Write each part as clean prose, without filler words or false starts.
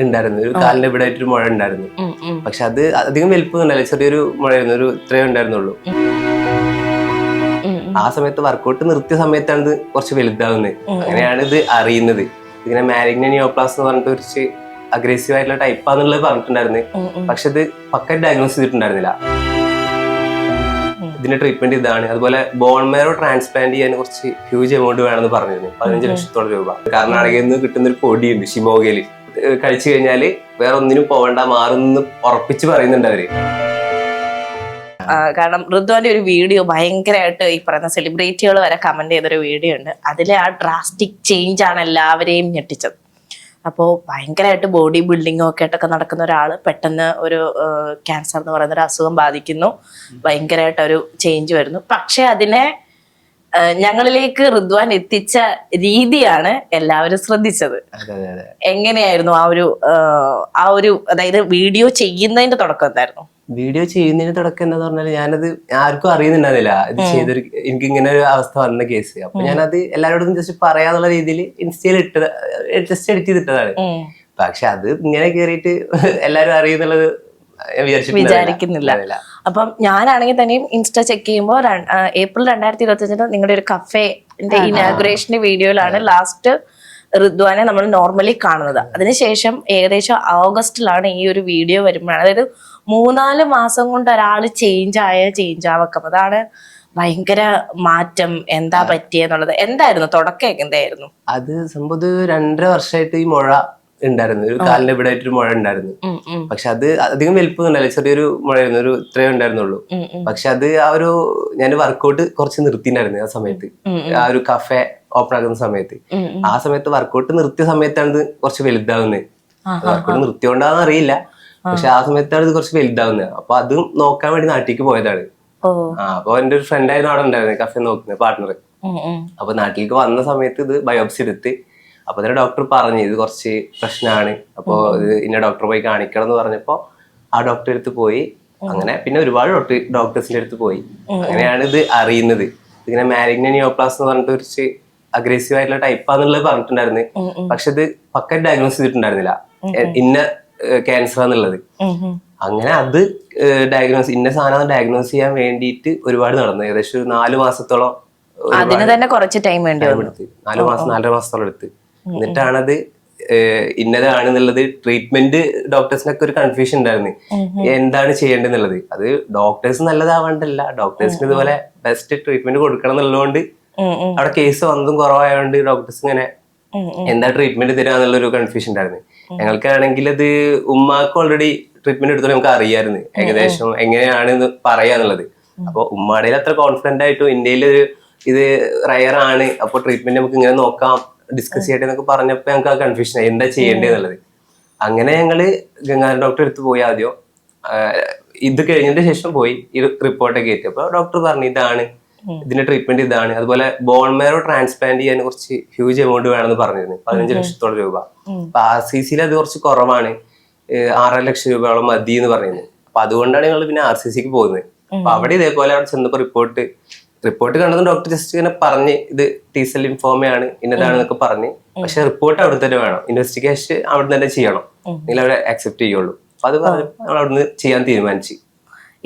ഉണ്ടായിരുന്നു. ഒരു കാലിന്റെ ഇവിടെ ആയിട്ടൊരു മുഴ ഉണ്ടായിരുന്നു. പക്ഷെ അത് അധികം വലിപ്പമൊന്നുമല്ല, ചെറിയൊരു മുഴയായിരുന്നു. ഒരു ഇത്രയേ ഉണ്ടായിരുന്നുള്ളൂ. ആ സമയത്ത് വർക്കൗട്ട് നിർത്തിയ സമയത്താണ് ഇത് കുറച്ച് വലുതാവുന്നത്. അങ്ങനെയാണ് ഇത് അറിയുന്നത്. ഇങ്ങനെ മാലിഗ്നന്റ് നിയോപ്ലാസ്റ്റ് എന്ന് പറഞ്ഞിട്ട് കുറച്ച് അഗ്രസീവ് ആയിട്ടുള്ള ടൈപ്പാന്നുള്ളത് പറഞ്ഞിട്ടുണ്ടായിരുന്നു. പക്ഷെ ഇത് പക്ക ഡയഗ്നോസ് ചെയ്തിട്ടുണ്ടായിരുന്നില്ല. ഇതിന്റെ ട്രീറ്റ്മെന്റ് ഇതാണ്. അതുപോലെ ബോൺ മാരോ ട്രാൻസ്പ്ലാന്റ് ചെയ്യാൻ കുറച്ച് ഹ്യൂജ് എമൗണ്ട് വേണമെന്ന് പറഞ്ഞിരുന്നു. 15 ലക്ഷത്തോളം രൂപ. കർണാടകയിൽ നിന്ന് കിട്ടുന്ന ഒരു പൊടിയുണ്ട് ഷിമോഗയില്. കഴിച്ചു കഴിഞ്ഞാല് വേറെ ഒന്നിനും പോകണ്ട, മാറുന്നു ഉറപ്പിച്ച് പറയുന്നുണ്ട് അവര്. കാരണം ഋതുവിന്റെ ഒരു വീഡിയോ ഭയങ്കരമായിട്ട് ഈ പറയുന്ന സെലിബ്രിറ്റികൾ വരെ കമന്റ് ചെയ്തൊരു വീഡിയോ ഉണ്ട്. അതിലെ ആ ഡ്രാസ്റ്റിക് ചേഞ്ച് ആണ് എല്ലാവരെയും ഞെട്ടിച്ചത്. അപ്പോൾ ഭയങ്കരമായിട്ട് ബോഡി ബിൽഡിങ്ങും ഒക്കെ ആയിട്ടൊക്കെ നടക്കുന്ന ഒരാള് പെട്ടെന്ന് ഒരു ക്യാൻസർ എന്ന് പറയുന്ന ഒരു അസുഖം ബാധിക്കുന്നു, ഭയങ്കരമായിട്ടൊരു ചേഞ്ച് വരുന്നു. പക്ഷെ അതിനെ ഞങ്ങളിലേക്ക് ഋദ്വാൻ എത്തിച്ച രീതിയാണ് എല്ലാവരും ശ്രദ്ധിച്ചത്. എങ്ങനെയായിരുന്നു ആ ഒരു അതായത് വീഡിയോ ചെയ്യുന്നതിന്റെ തുടക്കം എന്തായിരുന്നു? വീഡിയോ ചെയ്യുന്നതിന് തുടക്കം എന്താന്ന് പറഞ്ഞാൽ ഞാനത് ആർക്കും അറിയുന്നുണ്ടായിരുന്നില്ല. ഇത് ചെയ്തൊരു എനിക്ക് ഇങ്ങനെ ഒരു അവസ്ഥ വന്ന കേസ്. അപ്പൊ ഞാനത് എല്ലാവരോടും ജസ്റ്റ് പറയാന്നുള്ള രീതിയിൽ ഇൻസ്റ്റയിൽ ജസ്റ്റ് എഡിറ്റ് ചെയ്തിട്ടതാണ്. പക്ഷെ അത് ഇങ്ങനെ കേറിയിട്ട് എല്ലാരും അറിയുന്നുള്ളത് വിചാരിക്കുന്നില്ല. അപ്പം ഞാനാണെങ്കിൽ തന്നെയും ഇൻസ്റ്റ ചെക്ക് ചെയ്യുമ്പോൾ ഏപ്രിൽ 2025 നിങ്ങളുടെ ഒരു കഫേന്റെ ഇനാഗുറേഷന്റെ വീഡിയോയിലാണ് ലാസ്റ്റ് ഋദ്വാനെ നമ്മൾ നോർമലി കാണുന്നത്. അതിനുശേഷം ഏകദേശം ഓഗസ്റ്റിലാണ് ഈ ഒരു വീഡിയോ വരുമ്പോഴാണ്, അതായത് 3-4 മാസം കൊണ്ട് ഒരാൾ ചേഞ്ച് ആവക്കം. അതാണ് ഭയങ്കര മാറ്റം. എന്താ പറ്റിയെന്നുള്ളത് എന്തായിരുന്നു തുടക്കം? എന്തായിരുന്നു അത്? സംഭവം 2.5 വർഷമായിട്ട് ഈ മുഴ ഉണ്ടായിരുന്നു. ഒരു കാലിന്റെ ഇവിടെ ആയിട്ടൊരു മുഴ ഉണ്ടായിരുന്നു. പക്ഷെ അത് അധികം വലിപ്പമൊന്നുമല്ല, ചെറിയൊരു മുഴയായിരുന്നു. ഒരു ഇത്രയേ ഉണ്ടായിരുന്നുള്ളൂ. പക്ഷെ അത് ഞാൻ വർക്കൗട്ട് കുറച്ച് നിർത്തിണ്ടായിരുന്നു ആ സമയത്ത്. ആ ഒരു കഫേ ഓപ്പൺ ആക്കുന്ന സമയത്ത്. ആ സമയത്ത് വർക്കൗട്ട് നിർത്തിയ സമയത്താണ് ഇത് കുറച്ച് വലുതാവുന്നത്. വർക്കൗട്ട് നിർത്തിയോണ്ടാന്ന് അറിയില്ല, പക്ഷെ ആ സമയത്താണ് ഇത് കുറച്ച് വലുതാവുന്നത്. അപ്പൊ അതും നോക്കാൻ വേണ്ടി നാട്ടിലേക്ക് പോയതാണ്. അപ്പൊ എന്റെ ഒരു ഫ്രണ്ട് ആയിരുന്നു അവിടെ ഉണ്ടായിരുന്നത്, കഫേ നോക്കുന്നത്, പാർട്ട്ണർ. അപ്പൊ നാട്ടിലേക്ക് വന്ന സമയത്ത് ഇത് ബയോപ്സി എടുത്ത്. അപ്പൊ തന്നെ ഡോക്ടർ പറഞ്ഞു ഇത് കുറച്ച് പ്രശ്നമാണ്, അപ്പൊ ഇത് ഇന്ന ഡോക്ടറെ പോയി കാണിക്കണം എന്ന് പറഞ്ഞപ്പോ ആ ഡോക്ടറെ അടുത്ത് പോയി. അങ്ങനെ പിന്നെ ഒരുപാട് ഡോക്ടേഴ്സിന്റെ അടുത്ത് പോയി. അങ്ങനെയാണ് ഇത് അറിയുന്നത്. ഇങ്ങനെ മാലിഗ്നന്റ് നിയോപ്ലാസ്റ്റ് എന്ന് പറഞ്ഞിട്ട് കുറച്ച് അഗ്രസീവ് ആയിട്ടുള്ള ടൈപ്പാന്നുള്ളത് പറഞ്ഞിട്ടുണ്ടായിരുന്നു. പക്ഷെ ഇത് പക്ക ഡയഗ്നോസ് ചെയ്തിട്ടുണ്ടായിരുന്നില്ല ഇന്ന ക്യാൻസർ എന്നുള്ളത്. അങ്ങനെ അത് ഇന്ന സാധനം ഡയഗ്നോസ് ചെയ്യാൻ വേണ്ടിയിട്ട് ഒരുപാട് നടന്നു. ഏകദേശം ഒരു 4 മാസത്തോളം അതിന് തന്നെ കുറച്ച് ടൈം വേണ്ടി എടുത്ത്. 4 മാസം 4.5 മാസത്തോളം എടുത്ത്. എന്നിട്ടാണത് ഇന്നതാണെന്നുള്ളത് ട്രീറ്റ്മെന്റ്. ഡോക്ടേഴ്സിനൊക്കെ ഒരു കൺഫ്യൂഷൻ ഉണ്ടായിരുന്നു എന്താണ് ചെയ്യേണ്ടതെന്നുള്ളത്. അത് ഡോക്ടേഴ്സ് നല്ലതാവേണ്ടല്ല, ഡോക്ടേഴ്സിന് ഇതുപോലെ ബെസ്റ്റ് ട്രീറ്റ്മെന്റ് കൊടുക്കണം എന്നുള്ളതുകൊണ്ട് അവിടെ കേസ് വന്നതും കുറവായതുകൊണ്ട് ഡോക്ടേഴ്സ് ഇങ്ങനെ എന്താ ട്രീറ്റ്മെന്റ് തരിക എന്നുള്ളൊരു കൺഫ്യൂഷൻ ഉണ്ടായിരുന്നു. ഞങ്ങൾക്കാണെങ്കിൽ അത് ഉമ്മാക്ക് ഓൾറെഡി ട്രീറ്റ്മെന്റ് എടുത്തോ നമുക്ക് അറിയാമായിരുന്നു ഏകദേശം എങ്ങനെയാണെന്ന് പറയാന്നുള്ളത്. അപ്പൊ ഉമ്മാടയിൽ അത്ര കോൺഫിഡന്റ് ആയിട്ടും ഇന്ത്യയിൽ ഇത് റയർ ആണ്, അപ്പൊ ട്രീറ്റ്മെന്റ് നമുക്ക് ഇങ്ങനെ നോക്കാം, ഡിസ്കസ് ചെയ്യട്ടെ എന്നൊക്കെ പറഞ്ഞപ്പോ ഞങ്ങൾക്ക് ആ കൺഫ്യൂഷൻ ആയി എന്താ ചെയ്യേണ്ടതെന്നുള്ളത്. അങ്ങനെ ഞങ്ങള് ഗംഗാധരൻ ഡോക്ടറെ അടുത്ത് പോയി. ആദ്യം ഇത് കഴിഞ്ഞതിന് ശേഷം പോയി ഈ റിപ്പോർട്ടൊക്കെ എത്തി. അപ്പൊ ഡോക്ടർ പറഞ്ഞു ഇതാണ് ഇതിന്റെ ട്രീറ്റ്മെന്റ് ഇതാണ്. അതുപോലെ ബോൺ മാരോ ട്രാൻസ്പ്ലാന്റ് ചെയ്യാൻ കുറച്ച് ഹ്യൂജ് എമൗണ്ട് വേണമെന്ന് പറഞ്ഞിരുന്നു. 15 ലക്ഷത്തോളം രൂപ. അപ്പൊ RCCയിൽ അത് കുറച്ച് കുറവാണ്, 6.5 ലക്ഷം രൂപയോളം മതി എന്ന് പറയുന്നത്. അപ്പൊ അതുകൊണ്ടാണ് ഞങ്ങൾ പിന്നെ RCCക്ക് പോകുന്നത്. അപ്പൊ അവിടെ ഇതേപോലെ അവിടെ ചെന്നപ്പോ റിപ്പോർട്ട് കണ്ടതും ഡോക്ടർ ജസ്റ്റ് ഇങ്ങനെ പറഞ്ഞ് ഇത് T-സെൽ ലിംഫോമയാണ് ഇന്നതാണെന്നൊക്കെ പറഞ്ഞ്. പക്ഷെ റിപ്പോർട്ട് അവിടെ തന്നെ വേണം, ഇൻവെസ്റ്റിഗേഷൻ അവിടെ തന്നെ ചെയ്യണം, നിങ്ങൾ അവിടെ അക്സെപ്റ്റ് ചെയ്യുള്ളൂ. അപ്പൊ അത് പറഞ്ഞ് നമ്മൾ അവിടുന്ന് ചെയ്യാൻ തീരുമാനിച്ചു.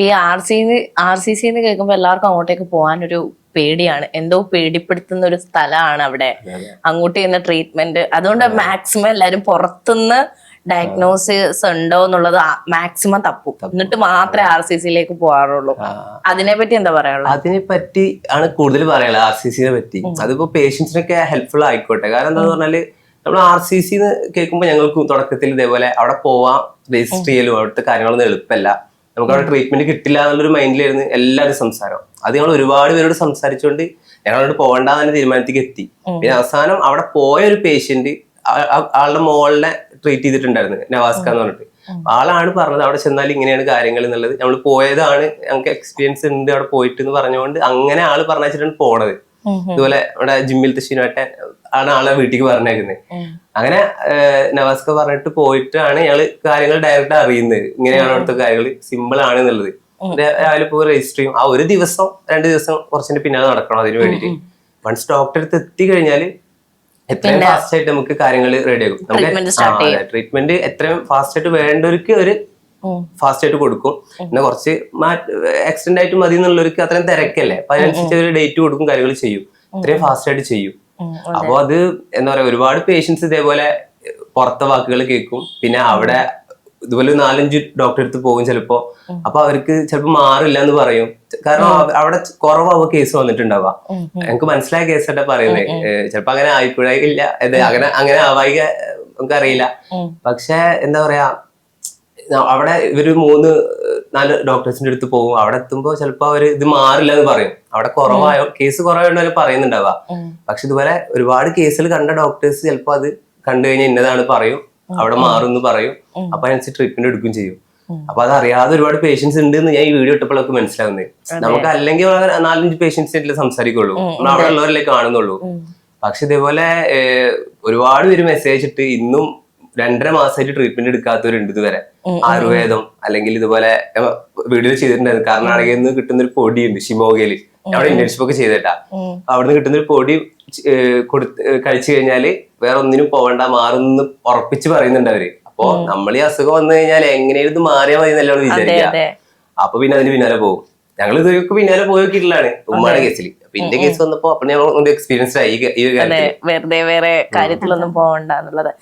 ഈ RCC കേൾക്കുമ്പോ എല്ലാവർക്കും അങ്ങോട്ടേക്ക് പോകാനൊരു പേടിയാണ്, എന്തോ പേടിപ്പെടുത്തുന്ന ഒരു സ്ഥലമാണ് അവിടെ. അങ്ങോട്ട് ചെയ്യുന്ന ട്രീറ്റ്മെന്റ് അതുകൊണ്ട് മാക്സിമം എല്ലാരും പുറത്തുനിന്ന് ഡയഗ്നോസിസ് ഉണ്ടോ എന്നുള്ളത് മാക്സിമം തപ്പും, എന്നിട്ട് മാത്രമേ RCCയിലേക്ക് പോകാറുള്ളൂ. അതിനെപ്പറ്റി എന്താ പറയാനുള്ളത്? അതിനെപ്പറ്റി ആണ് കൂടുതൽ പറയാനുള്ളത്, RCCനെ പറ്റി. അതിപ്പോ പേഷ്യൻസിനൊക്കെ ഹെൽപ്ഫുൾ ആയിക്കോട്ടെ. കാരണം എന്താന്ന് പറഞ്ഞാല് നമ്മൾ RCC കേൾക്കുമ്പോൾ ഞങ്ങൾക്ക് തുടക്കത്തിൽ ഇതേപോലെ അവിടെ പോവാം, രജിസ്റ്റർ ചെയ്യലും അവിടുത്തെ കാര്യങ്ങളൊന്നും എളുപ്പമല്ല, നമുക്ക് അവിടെ ട്രീറ്റ്മെന്റ് കിട്ടില്ല എന്നുള്ളൊരു മൈൻഡിലായിരുന്നു എല്ലാവരും സംസാരം. അത് ഞങ്ങൾ ഒരുപാട് പേരോട് സംസാരിച്ചുകൊണ്ട് ഞങ്ങളോട് പോകണ്ടെന്ന് തന്നെ തീരുമാനത്തേക്ക് എത്തി. പിന്നെ അവസാനം അവിടെ പോയ ഒരു പേഷ്യന്റ് ആളുടെ മോളിനെ ട്രീറ്റ് ചെയ്തിട്ടുണ്ടായിരുന്നു, നവാസ്ക എന്ന് പറഞ്ഞിട്ട്. ആളാണ് പറഞ്ഞത് അവിടെ ചെന്നാൽ ഇങ്ങനെയാണ് കാര്യങ്ങൾ എന്നുള്ളത്. നമ്മൾ പോയതാണ്, ഞങ്ങൾക്ക് എക്സ്പീരിയൻസ് ഉണ്ട് അവിടെ പോയിട്ട് എന്ന് പറഞ്ഞുകൊണ്ട് അങ്ങനെ ആള് പറഞ്ഞിട്ടാണ് പോണത്. ഇതുപോലെ അവിടെ ജിമ്മിലത്തെ ശീനോട്ടെ ആണ് ആളെ വീട്ടിലേക്ക് പറഞ്ഞേക്കുന്നത്. അങ്ങനെ നവാസ്ക പറഞ്ഞിട്ട് പോയിട്ടാണ് ഞങ്ങള് കാര്യങ്ങൾ ഡയറക്റ്റ് അറിയുന്നത്, ഇങ്ങനെയാണ് അവിടുത്തെ കാര്യങ്ങൾ, സിമ്പിൾ ആണ് എന്നുള്ളത്. രാവിലെ പോയി രജിസ്റ്റർ ചെയ്യും. ആ ഒരു ദിവസം 2 ദിവസം കുറച്ചിന്റെ പിന്നാലെ നടക്കണം അതിന് വേണ്ടിയിട്ട്. വൺസ് ഡോക്ടറെ അടുത്ത് എത്തിക്കഴിഞ്ഞാല് എത്രയും ഫാസ്റ്റ് ആയിട്ട് നമുക്ക് കാര്യങ്ങൾ റെഡി ആകും. നമുക്ക് ട്രീറ്റ്മെന്റ് എത്രയും ഫാസ്റ്റ് ആയിട്ട് വേണ്ടവർക്ക് ഒരു ഫാസ്റ്റ് ആയിട്ട് കൊടുക്കും. പിന്നെ കുറച്ച് എക്സ്റ്റെൻഡ് ആയിട്ട് മതി എന്നുള്ളവർക്ക് അത്രയും തിരക്കല്ലേ, അപ്പൊ അതിനനുസരിച്ച് ഒരു ഡേറ്റ് കൊടുക്കും, കാര്യങ്ങൾ ചെയ്യും, ഇത്രയും ഫാസ്റ്റ് ആയിട്ട് ചെയ്യും. അപ്പൊ അത് എന്താ പറയാ, ഒരുപാട് പേഷ്യൻസ് ഇതേപോലെ പുറത്തെ വാക്കുകൾ കേൾക്കും. പിന്നെ അവിടെ ഇതുപോലെ 4-5 ഡോക്ടറെ അടുത്ത് പോകും ചിലപ്പോ. അപ്പൊ അവർക്ക് ചിലപ്പോ മാറില്ല എന്ന് പറയും. കാരണം അവിടെ കുറവാകുമ്പോ കേസ് വന്നിട്ടുണ്ടാവുക. എനിക്ക് മനസ്സിലായ കേസായിട്ടാ പറയുന്നത്. ചിലപ്പോ അങ്ങനെ ആയിക്കൂടായില്ല, അങ്ങനെ ആവായിക നമുക്കറിയില്ല. പക്ഷെ എന്താ പറയാ, അവിടെ ഇവര് 3-4 ഡോക്ടേഴ്സിന്റെ അടുത്ത് പോകും. അവിടെ എത്തുമ്പോ ചിലപ്പോ അവര് ഇത് മാറില്ല എന്ന് പറയും. അവിടെ കേസ് കുറവായോണ്ട് പറയുന്നുണ്ടാവുക. പക്ഷെ ഇതുപോലെ ഒരുപാട് കേസുകൾ കണ്ട ഡോക്ടേഴ്സ് ചിലപ്പോ അത് കണ്ടു കഴിഞ്ഞാൽ ഇന്നതാണ് പറയും, അവിടെ മാറും എന്ന് പറയും. അപ്പൊ അതിനനുസരിച്ച് ട്രീറ്റ്മെന്റ് എടുക്കുകയും ചെയ്യും. അപ്പൊ അത് അറിയാതെ ഒരുപാട് പേഷ്യൻസ് ഉണ്ട് എന്ന് ഞാൻ ഈ വീഡിയോ ഇട്ടപ്പോഴൊക്കെ മനസ്സിലാവുന്നത്. നമുക്ക് അല്ലെങ്കിൽ 4-5 പേഷ്യൻസിനെ സംസാരിക്കുള്ളൂ, നമ്മൾ അവിടെ ഉള്ളവരല്ലേ കാണുന്നുള്ളൂ. പക്ഷെ ഇതേപോലെ ഒരുപാട് പേര് മെസ്സേജ് ഇട്ട് ഇന്നും 2.5 മാസമായിട്ട് ട്രീറ്റ്മെന്റ് എടുക്കാത്തവരുണ്ട് ഇതുവരെ. ആയുർവേദം അല്ലെങ്കിൽ ഇതുപോലെ വീഡിയോ ചെയ്തിട്ടുണ്ടായിരുന്നു. കർണാടകയിൽ നിന്ന് കിട്ടുന്ന ഒരു പൊടിയുണ്ട് ഷിമോഗയില്, അവിടെ ഇന്റേൺഷിപ്പ് ഒക്കെ ചെയ്തിട്ടാ. അവിടുന്ന് കിട്ടുന്ന ഒരു പൊടി കഴിച്ചു കഴിഞ്ഞാല് വേറെ ഒന്നിനും പോകണ്ട, മാറുന്ന് ഉറപ്പിച്ച് പറയുന്നുണ്ട് അവര്. അപ്പൊ നമ്മൾ ഈ അസുഖം വന്നു കഴിഞ്ഞാൽ എങ്ങനെയും ഇത് മാറിയാൽ മതി എന്നല്ലോട് വിചാരിക്കുക. അപ്പൊ പിന്നെ അതിന് പിന്നാലെ പോകും. ഞങ്ങൾ ഇതൊക്കെ പിന്നാലെ പോയി നോക്കിയിട്ടുള്ളതാണ് ഉമ്മയുടെ കേസിൽ. പിന്നെ കേസ് വന്നപ്പോ അപ്പൊ ഞങ്ങൾ എക്സ്പീരിയൻസ് ആയി ഈ കാര്യത്തിൽ. വെറുതെ വേറെ കാര്യത്തിലൊന്നും പോകണ്ട എന്നുള്ളത്.